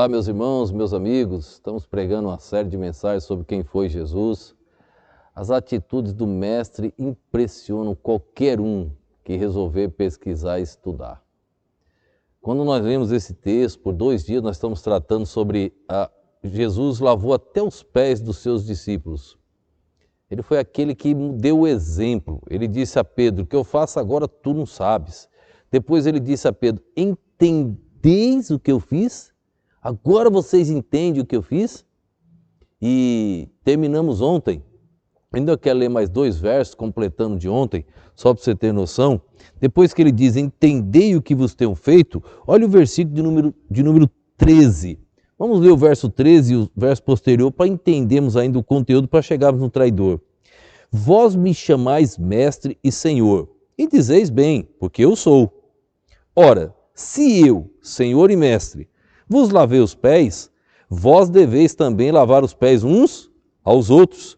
Olá, meus irmãos, meus amigos. Estamos pregando uma série de mensagens sobre quem foi Jesus. As atitudes do Mestre impressionam qualquer um que resolver pesquisar e estudar. Quando nós lemos esse texto, por 2 dias nós estamos tratando sobre Jesus lavou até os pés dos seus discípulos. Ele foi aquele que deu o exemplo. Ele disse a Pedro: o que eu faço agora tu não sabes. Depois ele disse a Pedro: entendeis o que eu fiz? Agora vocês entendem o que eu fiz? E terminamos ontem. Ainda quero ler mais 2 versos, completando de ontem, só para você ter noção. Depois que ele diz: entendei o que vos tenho feito, olha o versículo de número 13. Vamos ler o verso 13 e o verso posterior para entendermos ainda o conteúdo, para chegarmos no traidor. Vós me chamais mestre e senhor, e dizeis bem, porque eu sou. Ora, se eu, senhor e mestre, vos lavei os pés, vós deveis também lavar os pés uns aos outros,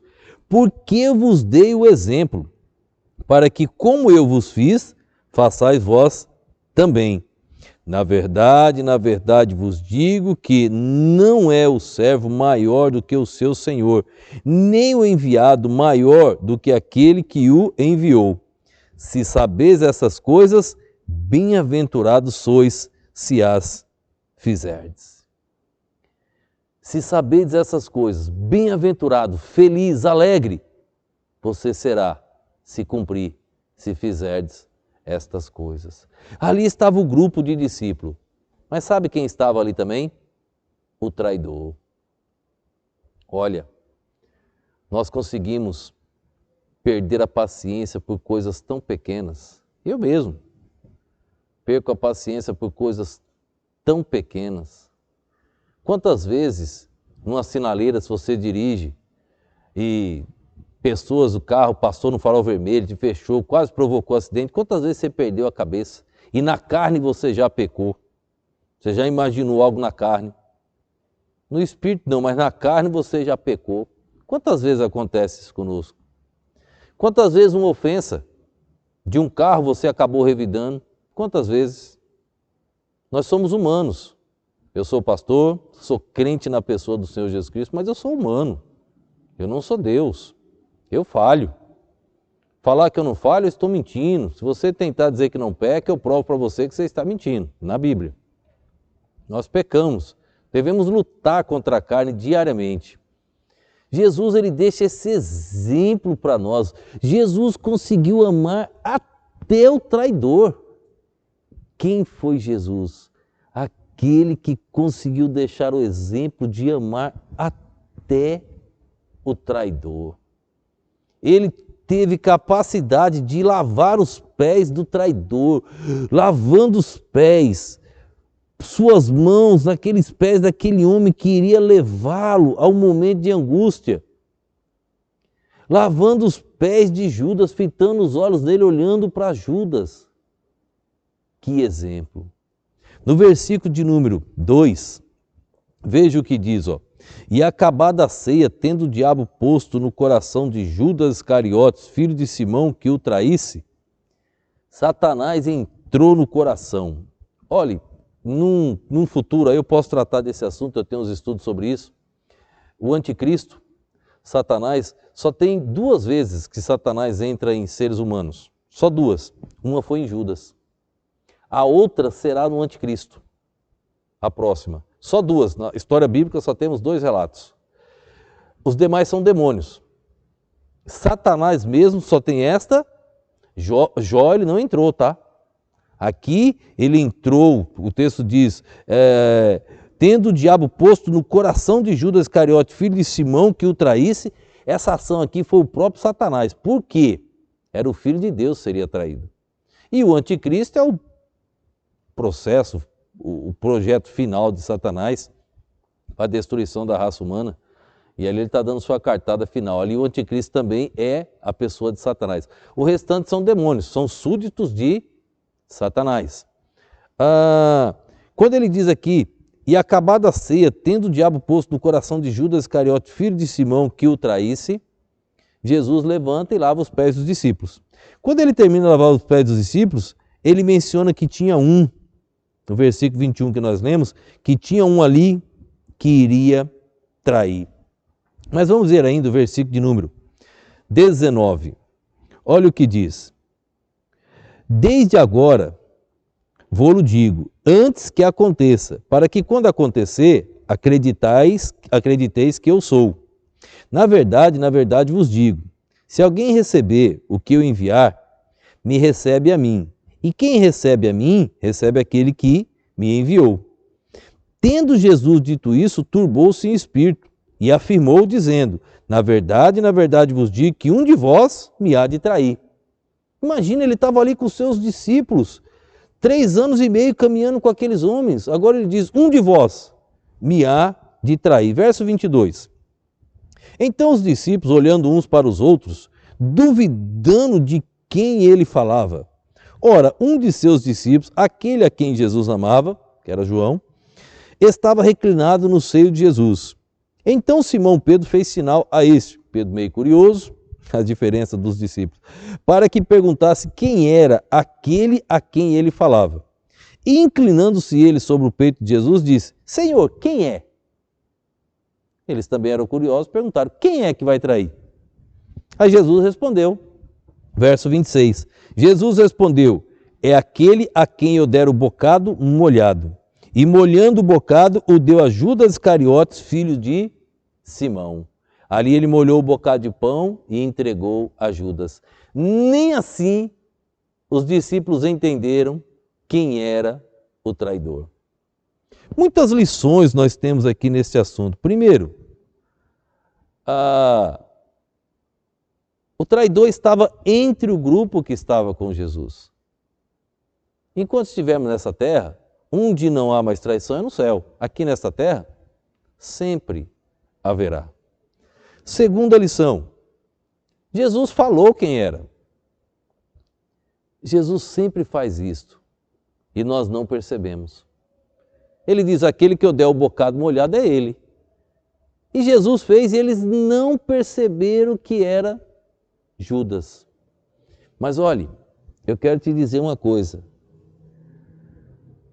porque eu vos dei o exemplo, para que, como eu vos fiz, façais vós também. Na verdade vos digo que não é o servo maior do que o seu senhor, nem o enviado maior do que aquele que o enviou. Se sabeis essas coisas, bem-aventurados sois, se as fizerdes. Se sabeis essas coisas, bem-aventurado, feliz, alegre, você será, se cumprir, se fizerdes estas coisas. Ali estava o grupo de discípulos. Mas sabe quem estava ali também? O traidor. Olha, nós conseguimos perder a paciência por coisas tão pequenas. Eu mesmo perco a paciência por coisas tão pequenas. Quantas vezes, numa sinaleira, se você dirige e pessoas, o carro passou no farol vermelho, te fechou, quase provocou acidente, quantas vezes você perdeu a cabeça? E na carne você já pecou. Você já imaginou algo na carne. No espírito não, mas na carne você já pecou. Quantas vezes acontece isso conosco? Quantas vezes uma ofensa de um carro você acabou revidando? Quantas vezes? Nós somos humanos. Eu sou pastor, sou crente na pessoa do Senhor Jesus Cristo, mas eu sou humano. Eu não sou Deus. Eu falho. Falar que eu não falho, eu estou mentindo. Se você tentar dizer que não peca, eu provo para você que você está mentindo, na Bíblia. Nós pecamos. Devemos lutar contra a carne diariamente. Jesus, ele deixa esse exemplo para nós. Jesus conseguiu amar até o traidor. Quem foi Jesus? Aquele que conseguiu deixar o exemplo de amar até o traidor. Ele teve capacidade de lavar os pés do traidor, lavando os pés, suas mãos naqueles pés daquele homem que iria levá-lo ao momento de angústia. Lavando os pés de Judas, fitando os olhos dele, olhando para Judas. Que exemplo! No versículo de número 2, veja o que diz, ó. E acabada a ceia, tendo o diabo posto no coração de Judas Iscariotes, filho de Simão, que o traísse, Satanás entrou no coração. Olhe, num futuro aí eu posso tratar desse assunto, eu tenho uns estudos sobre isso. O anticristo, Satanás, só tem 2 vezes que Satanás entra em seres humanos. Só 2. Uma foi em Judas. A outra será no anticristo. A próxima. Só 2. Na história bíblica só temos 2 relatos. Os demais são demônios. Satanás mesmo só tem esta. Jó ele não entrou, tá? Aqui ele entrou, o texto diz, tendo o diabo posto no coração de Judas Iscariote, filho de Simão, que o traísse. Essa ação aqui foi o próprio Satanás. Por quê? Era o Filho de Deus que seria traído. E o anticristo é o processo, o projeto final de Satanás para a destruição da raça humana. E ali ele está dando sua cartada final. Ali o anticristo também é a pessoa de Satanás. O restante são demônios, são súditos de Satanás. Quando ele diz aqui, e acabada a ceia, tendo o diabo posto no coração de Judas Iscariote, filho de Simão, que o traísse, Jesus levanta e lava os pés dos discípulos. Quando ele termina de lavar os pés dos discípulos, ele menciona que tinha um, no versículo 21 que nós lemos, que tinha um ali que iria trair. Mas vamos ver ainda o versículo de número 19. Olha o que diz. Desde agora, vou-lo digo, antes que aconteça, para que quando acontecer, acrediteis que eu sou. Na verdade vos digo, se alguém receber o que eu enviar, me recebe a mim. E quem recebe a mim, recebe aquele que me enviou. Tendo Jesus dito isso, turbou-se em espírito e afirmou, dizendo, na verdade vos digo que um de vós me há de trair. Imagina, ele estava ali com os seus discípulos, 3 anos e meio caminhando com aqueles homens. Agora ele diz, um de vós me há de trair. Verso 22. Então os discípulos, olhando uns para os outros, duvidando de quem ele falava. Ora, um de seus discípulos, aquele a quem Jesus amava, que era João, estava reclinado no seio de Jesus. Então Simão Pedro fez sinal a este, Pedro meio curioso, a diferença dos discípulos, para que perguntasse quem era aquele a quem ele falava. E inclinando-se ele sobre o peito de Jesus, disse, Senhor, quem é? Eles também eram curiosos, perguntaram, quem é que vai trair? Aí Jesus respondeu, verso 26, Jesus respondeu, é aquele a quem eu der o bocado molhado. E molhando o bocado, o deu a Judas Iscariotes, filho de Simão. Ali ele molhou o bocado de pão e entregou a Judas. Nem assim os discípulos entenderam quem era o traidor. Muitas lições nós temos aqui nesse assunto. Primeiro, o traidor estava entre o grupo que estava com Jesus. Enquanto estivermos nessa terra, onde não há mais traição é no céu. Aqui nesta terra, sempre haverá. Segunda lição, Jesus falou quem era. Jesus sempre faz isto e nós não percebemos. Ele diz, aquele que eu der o bocado molhado é ele. E Jesus fez e eles não perceberam que era Judas. Mas olhe, eu quero te dizer uma coisa.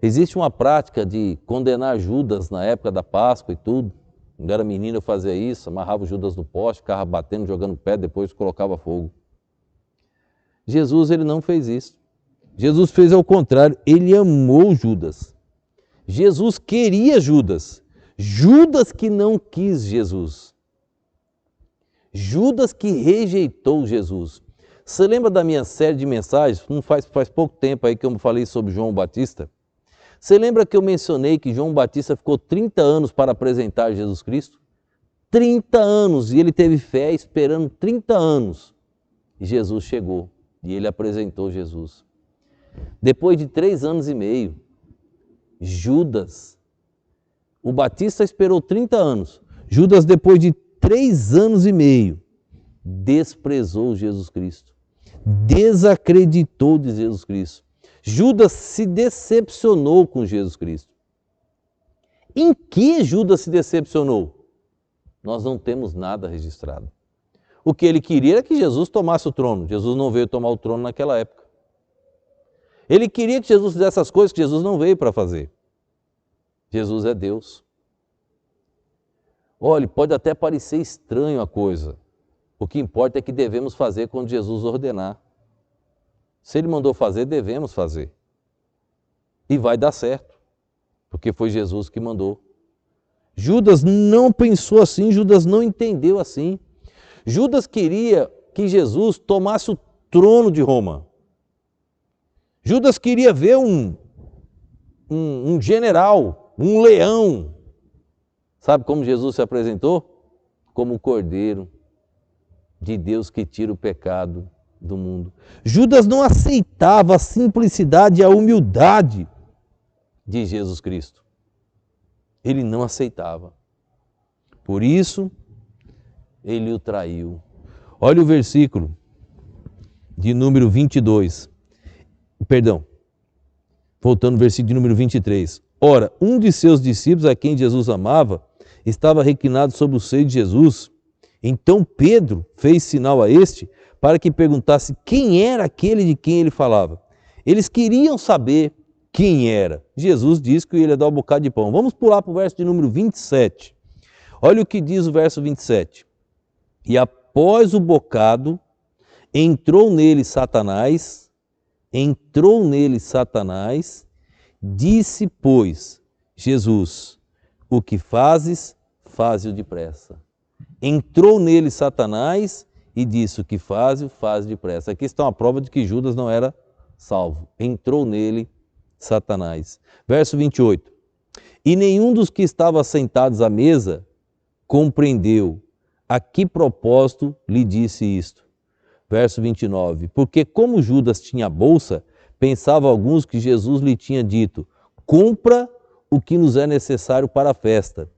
Existe uma prática de condenar Judas na época da Páscoa e tudo. Quando era menino eu fazia isso, amarrava o Judas no poste, ficava batendo, jogando pé, depois colocava fogo. Jesus, ele não fez isso. Jesus fez ao contrário, ele amou Judas. Jesus queria Judas. Judas que não quis Jesus. Judas que rejeitou Jesus. Você lembra da minha série de mensagens? Faz pouco tempo aí que eu falei sobre João Batista. Você lembra que eu mencionei que João Batista ficou 30 anos para apresentar Jesus Cristo? 30 anos, e ele teve fé esperando 30 anos. E Jesus chegou, e ele apresentou Jesus. Depois de 3 anos e meio, Judas, o Batista esperou 30 anos. Judas, depois de 3 anos e meio, desprezou Jesus Cristo. Desacreditou de Jesus Cristo. Judas se decepcionou com Jesus Cristo. Em que Judas se decepcionou? Nós não temos nada registrado. O que ele queria era que Jesus tomasse o trono. Jesus não veio tomar o trono naquela época. Ele queria que Jesus fizesse essas coisas que Jesus não veio para fazer. Jesus é Deus. Olha, pode até parecer estranho a coisa. O que importa é que devemos fazer quando Jesus ordenar. Se ele mandou fazer, devemos fazer. E vai dar certo, porque foi Jesus que mandou. Judas não pensou assim, Judas não entendeu assim. Judas queria que Jesus tomasse o trono de Roma. Judas queria ver um general, um leão. Sabe como Jesus se apresentou? Como o Cordeiro de Deus que tira o pecado do mundo. Judas não aceitava a simplicidade e a humildade de Jesus Cristo. Ele não aceitava. Por isso, ele o traiu. Olha o versículo de número 22. Perdão, voltando ao versículo de número 23. Ora, um de seus discípulos, a quem Jesus amava, estava reclinado sobre o seio de Jesus. Então Pedro fez sinal a este para que perguntasse quem era aquele de quem ele falava. Eles queriam saber quem era. Jesus disse que ele ia dar um bocado de pão. Vamos pular para o verso de número 27. Olha o que diz o verso 27. E após o bocado, entrou nele Satanás, disse, pois, Jesus, o que fazes, faze-o depressa. Entrou nele Satanás e disse, o que fazes, faze depressa. Aqui está uma prova de que Judas não era salvo. Entrou nele Satanás. Verso 28. E nenhum dos que estavam sentados à mesa compreendeu a que propósito lhe disse isto. Verso 29. Porque como Judas tinha a bolsa, pensavam alguns que Jesus lhe tinha dito, compra o que nos é necessário para a festa,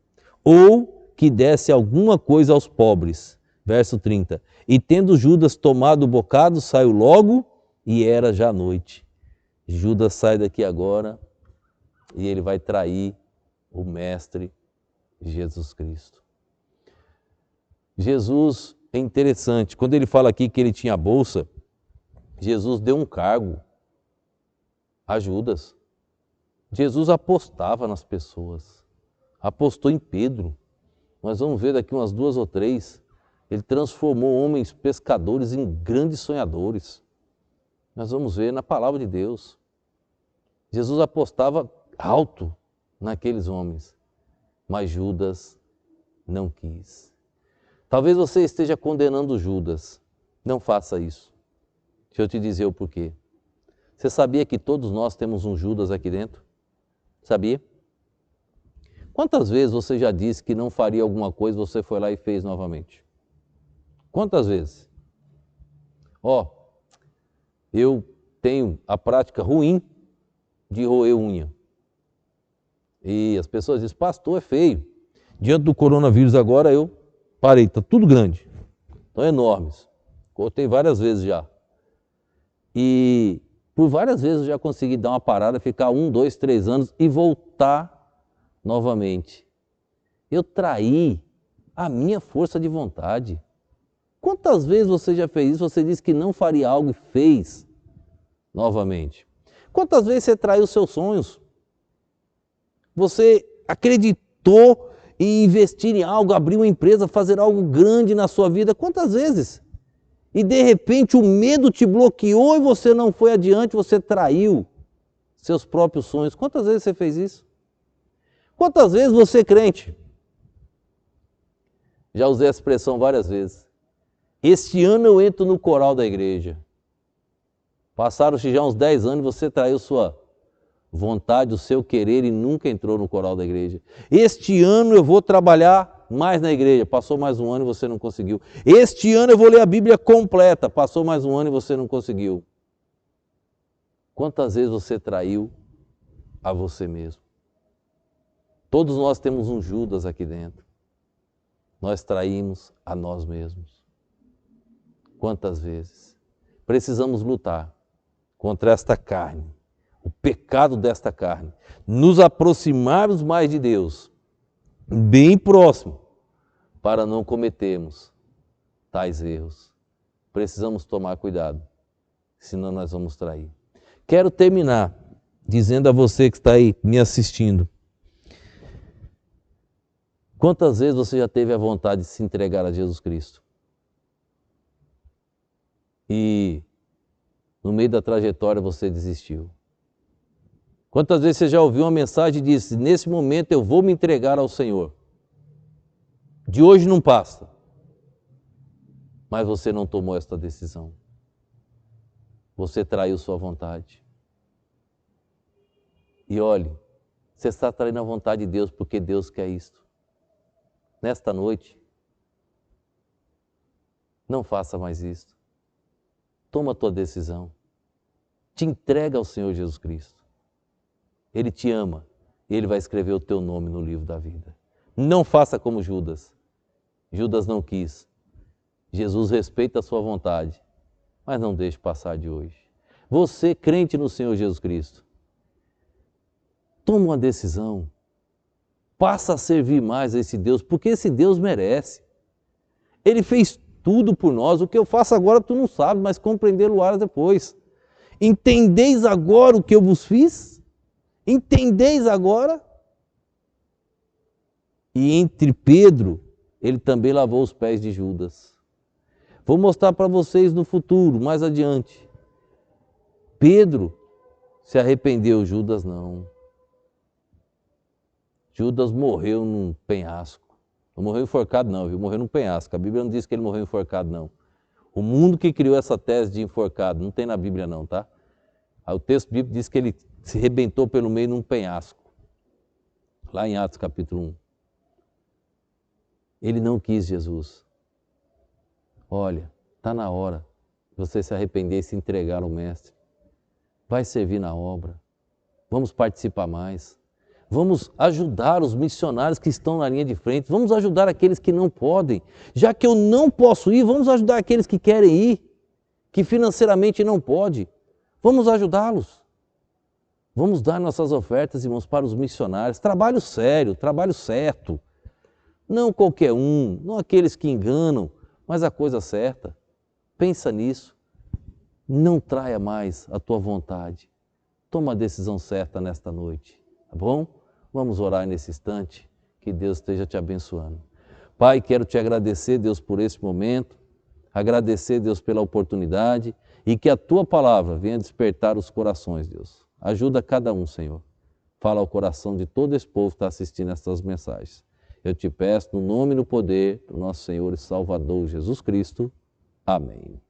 ou que desse alguma coisa aos pobres. Verso 30. E tendo Judas tomado o bocado, saiu logo e era já noite. Judas sai daqui agora e ele vai trair o Mestre Jesus Cristo. Jesus é interessante, quando ele fala aqui que ele tinha a bolsa, Jesus deu um cargo a Judas. Jesus apostava nas pessoas, apostou em Pedro. Nós vamos ver daqui umas 2 ou 3, ele transformou homens pescadores em grandes sonhadores. Nós vamos ver na palavra de Deus. Jesus apostava alto naqueles homens, mas Judas não quis. Talvez você esteja condenando Judas. Não faça isso. Deixa eu te dizer o porquê. Você sabia que todos nós temos um Judas aqui dentro? Sabia? Quantas vezes você já disse que não faria alguma coisa, você foi lá e fez novamente? Quantas vezes? Eu tenho a prática ruim de roer unha. E as pessoas dizem, pastor, é feio. Diante do coronavírus agora eu parei, está tudo grande. Estão enormes. Cortei várias vezes já. E por várias vezes eu já consegui dar uma parada, ficar 1, 2, 3 anos e voltar novamente. Eu traí a minha força de vontade. Quantas vezes você já fez isso? Você disse que não faria algo e fez novamente. Quantas vezes você traiu seus sonhos? Você acreditou em investir em algo, abrir uma empresa, fazer algo grande na sua vida. Quantas vezes? E de repente o medo te bloqueou e você não foi adiante, você traiu seus próprios sonhos. Quantas vezes você fez isso? Quantas vezes você, crente? Já usei essa expressão várias vezes. Este ano eu entro no coral da igreja. Passaram-se já uns 10 anos e você traiu sua vontade, o seu querer e nunca entrou no coral da igreja. Este ano eu vou trabalhar mais na igreja. Passou mais um ano e você não conseguiu. Este ano eu vou ler a Bíblia completa. Passou mais um ano e você não conseguiu. Quantas vezes você traiu a você mesmo? Todos nós temos um Judas aqui dentro. Nós traímos a nós mesmos. Quantas vezes? Precisamos lutar contra esta carne, o pecado desta carne, nos aproximarmos mais de Deus, bem próximo, para não cometermos tais erros. Precisamos tomar cuidado, senão nós vamos trair. Quero terminar dizendo a você que está aí me assistindo, quantas vezes você já teve a vontade de se entregar a Jesus Cristo? E no meio da trajetória você desistiu. Quantas vezes você já ouviu uma mensagem e disse, nesse momento eu vou me entregar ao Senhor. De hoje não passa. Mas você não tomou esta decisão. Você traiu sua vontade. E olhe, você está traindo a vontade de Deus porque Deus quer isto. Nesta noite, não faça mais isto. Toma a tua decisão. Te entrega ao Senhor Jesus Cristo. Ele te ama. E Ele vai escrever o teu nome no livro da vida. Não faça como Judas. Judas não quis. Jesus respeita a sua vontade. Mas não deixe passar de hoje. Você, crente no Senhor Jesus Cristo, toma uma decisão. Passa a servir mais a esse Deus, porque esse Deus merece. Ele fez tudo por nós. O que eu faço agora tu não sabes, mas compreendê-lo-ás depois. Entendeis agora o que eu vos fiz? Entendeis agora? E entre Pedro, ele também lavou os pés de Judas. Vou mostrar para vocês no futuro, mais adiante. Pedro se arrependeu, Judas não. Judas morreu num penhasco. Não morreu enforcado não, viu? Morreu num penhasco. A Bíblia não diz que ele morreu enforcado não. O mundo que criou essa tese de enforcado, não tem na Bíblia não, tá? Aí o texto bíblico diz que ele se arrebentou pelo meio num penhasco. Lá em Atos capítulo 1. Ele não quis Jesus. Olha, está na hora de você se arrepender e se entregar ao Mestre. Vai servir na obra. Vamos participar mais. Vamos ajudar os missionários que estão na linha de frente. Vamos ajudar aqueles que não podem. Já que eu não posso ir, vamos ajudar aqueles que querem ir, que financeiramente não podem. Vamos ajudá-los. Vamos dar nossas ofertas, irmãos, para os missionários. Trabalho sério, trabalho certo. Não qualquer um, não aqueles que enganam, mas a coisa certa. Pensa nisso. Não traia mais a tua vontade. Toma a decisão certa nesta noite, tá bom? Vamos orar nesse instante, que Deus esteja te abençoando. Pai, quero te agradecer, Deus, por esse momento, agradecer, Deus, pela oportunidade e que a tua palavra venha despertar os corações, Deus. Ajuda cada um, Senhor. Fala ao coração de todo esse povo que está assistindo estas mensagens. Eu te peço no nome e no poder do nosso Senhor e Salvador Jesus Cristo. Amém.